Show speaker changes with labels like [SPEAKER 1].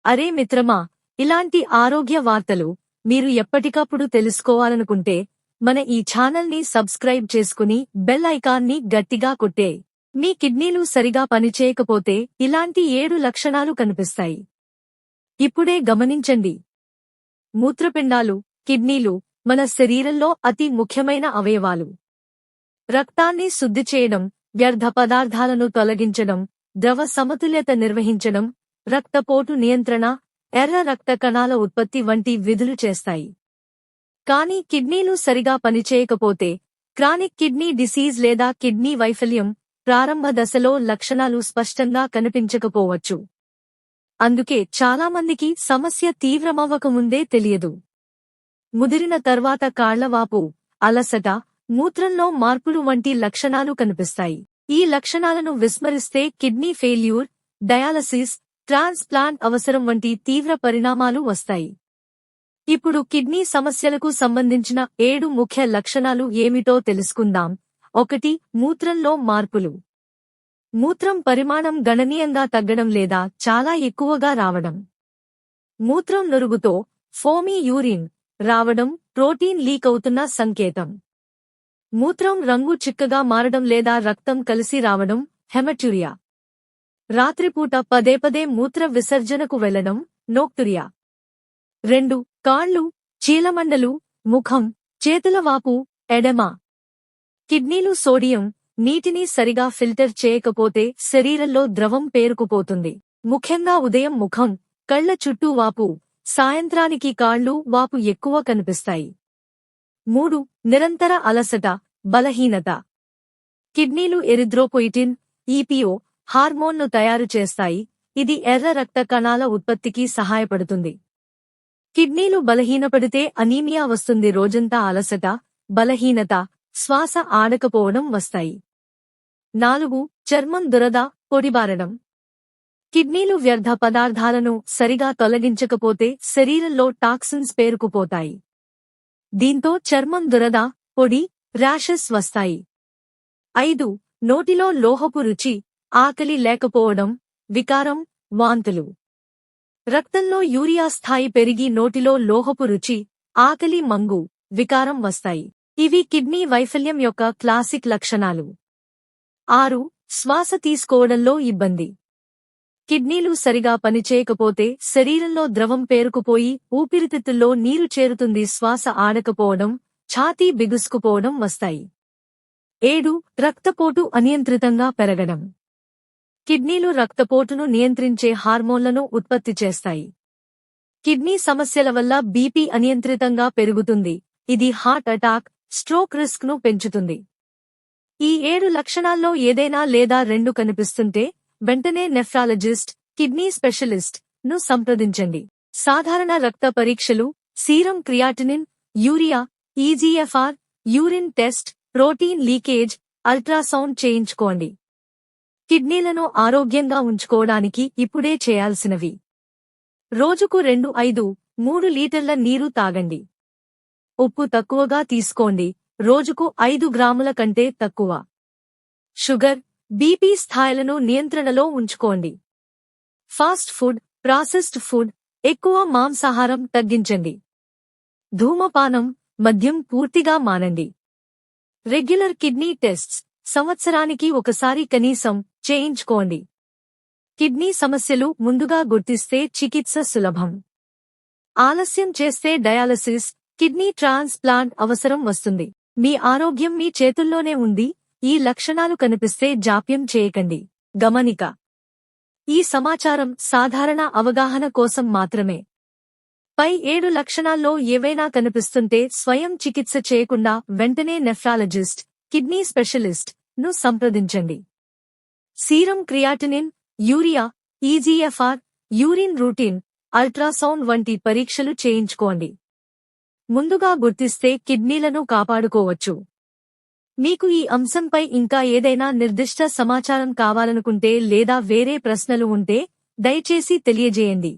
[SPEAKER 1] అరే మిత్రమా, ఇలాంటి ఆరోగ్య వార్తలు మీరు ఎప్పటికప్పుడు తెలుసుకోవాలనుకుంటే మన ఈ ఛానల్ని సబ్స్క్రైబ్ చేసుకుని బెల్ ఐకాన్ని గట్టిగా కొట్టే. మీ కిడ్నీలు సరిగా పనిచేయకపోతే ఇలాంటి 7 లక్షణాలు కనిపిస్తాయి. ఇప్పుడే గమనించండి. మూత్రపిండాలు, కిడ్నీలు మన శరీరంలో అతి ముఖ్యమైన అవయవాలు. రక్తాన్ని శుద్ధి చేయడం, వ్యర్థ పదార్థాలను తొలగించడం, ద్రవ సమతుల్యత నిర్వహించడం, రక్తపోటు నియంత్రణ, ఎర్ర రక్త కణాల ఉత్పత్తి వంటి విధులు చేస్తాయి. కానీ కిడ్నీలు సరిగా పనిచేయకపోతే క్రానిక్ కిడ్నీ డిసీజ్ లేదా కిడ్నీ వైఫల్యం ప్రారంభ దశలో లక్షణాలు స్పష్టంగా కనిపించకపోవచ్చు. అందుకే చాలామందికి సమస్య తీవ్రమవ్వకముందే తెలియదు. ముదిరిన తర్వాత కాళ్లవాపు, అలసట, మూత్రంలో మార్పులు వంటి లక్షణాలు కనిపిస్తాయి. ఈ లక్షణాలను విస్మరిస్తే కిడ్నీ ఫెయిల్యూర్, డయాలసిస్, ట్రాన్స్ప్లాంట్ అవసరం వంటి తీవ్ర పరిణామాలు వస్తాయి. ఇప్పుడు కిడ్నీ సమస్యలకు సంబంధించిన 7 ముఖ్య లక్షణాలు ఏమిటో తెలుసుకుందాం. 1. మూత్రంలో మార్పులు. మూత్రం పరిమాణం గణనీయంగా తగ్గడం లేదా చాలా ఎక్కువగా రావడం. మూత్రం నురుగుతో ఫోమీ యూరిన్ రావడం ప్రోటీన్ లీక్ అవుతున్న సంకేతం. మూత్రం రంగు చిక్కగా మారడం లేదా రక్తం కలిసి రావడం హెమటూరియా. రాత్రిపూట పదే మూత్ర విసర్జనకు వెళ్లడం నోక్టురియా. 2. కాళ్లు, చీలమండలు, ముఖం, చేతుల వాపు, ఎడెమా. కిడ్నీలు సోడియం, నీటిని సరిగా ఫిల్టర్ చేయకపోతే శరీరంలో ద్రవం పేరుకుపోతుంది. ముఖ్యంగా ఉదయం ముఖం, కళ్ల చుట్టూ వాపు, సాయంత్రానికి కాళ్లు వాపు ఎక్కువ కనిపిస్తాయి. 3. నిరంతర అలసట, బలహీనత. కిడ్నీలు ఎరిథ్రోపోయిటిన్, ఈపీఓ హార్మోన్ను తయారు చేస్తాయి. ఇది ఎర్ర రక్త కణాల ఉత్పత్తికి సహాయపడుతుంది. కిడ్నీలు బలహీనపడితే అనీమియా వస్తుంది. రోజంతా అలసట, బలహీనత, శ్వాస ఆడకపోవడం వస్తాయి. 4. చర్మం దురద, పొడిబారడం. కిడ్నీలు వ్యర్థ పదార్థాలను సరిగా తొలగించకపోతే శరీరంలో టాక్సిన్స్ పేరుకుపోతాయి. దీంతో చర్మం దురద, పొడి, ర్యాషెస్ వస్తాయి. 5. నోటిలో లోహపు రుచి, ఆకలి లేకపోవడం, వికారం, వాంతులు. రక్తంలో యూరియా స్థాయి పెరిగి నోటిలో లోహపు రుచి, ఆకలి, మంగు, వికారం వస్తాయి. ఇవి కిడ్నీ వైఫల్యం యొక్క క్లాసిక్ లక్షణాలు. 6. శ్వాస తీసుకోవడంలో ఇబ్బంది. కిడ్నీలు సరిగా పనిచేయకపోతే శరీరంలో ద్రవం పేరుకుపోయి ఊపిరితిత్తుల్లో నీరు చేరుతుంది. శ్వాస ఆడకపోవడం, ఛాతీ బిగుసుకుపోవడం వస్తాయి. 7. రక్తపోటు అనియంత్రితంగా పెరగడం. కిడ్నీలు రక్తపోటును నియంత్రించే హార్మోన్లను ఉత్పత్తి చేస్తాయి. కిడ్నీ సమస్యల వల్ల బీపీ అనియంత్రితంగా పెరుగుతుంది. ఇది హార్ట్ అటాక్, స్ట్రోక్ రిస్క్ ను పెంచుతుంది. ఈ 7 లక్షణాల్లో ఏదైనా లేదా 2 కనిపిస్తుంటే వెంటనే నెఫ్రాలజిస్ట్, కిడ్నీ స్పెషలిస్ట్ ను సంప్రదించండి. సాధారణ రక్త పరీక్షలు, serum creatinine, urea, EGFR, urine test, protein leakage, ultrasound చేయించుకోండి. కిడ్నీలను ఆరోగ్యంగా ఉంచుకోవడానికి ఇప్పుడే చేయాల్సినవి: రోజుకు 2-5-3 లీటర్ల నీరు తాగండి. ఉప్పు తక్కువగా తీసుకోండి, రోజుకు 5 గ్రాముల కంటే తక్కువ. షుగర్, బీపీ స్థాయిలను నియంత్రణలో ఉంచుకోండి. ఫాస్ట్ ఫుడ్, ప్రాసెస్డ్ ఫుడ్, ఎక్కువ మాంసాహారం తగ్గించండి. ధూమపానం, మద్యం పూర్తిగా మానండి. రెగ్యులర్ కిడ్నీ టెస్ట్స్ సంవత్సరానికి ఒకసారి కనీసం చేయించుకోండి. కిడ్నీ సమస్యలు ముందుగా గుర్తిస్తే చికిత్స సులభం. ఆలస్యం చేస్తే డయాలసిస్, కిడ్నీ ట్రాన్స్ప్లాంట్ అవసరం వస్తుంది. మీ ఆరోగ్యం మీ చేతుల్లోనే ఉంది. ఈ లక్షణాలు కనిపిస్తే జాప్యం చేయకండి. గమనిక: ఈ సమాచారం సాధారణ అవగాహన కోసం మాత్రమే. పై 7 లక్షణాల్లో ఏవైనా కనిపిస్తుంటే స్వయం చికిత్స చేయకుండా వెంటనే నెఫ్రాలజిస్ట్, కిడ్నీ స్పెషలిస్ట్ ను సంప్రదించండి. Serum creatinine, urea, EGFR, urine routine, ultrasound వంటి పరీక్షలు చేయించుకోండి. ముందుగా గుర్తిస్తే కిడ్నీలను కాపాడుకోవచ్చు. మీకు ఈ అంశంపై ఇంకా ఏదైనా నిర్దిష్ట సమాచారం కావాలనుకుంటే లేదా వేరే ప్రశ్నలు ఉంటే దయచేసి తెలియజేయండి.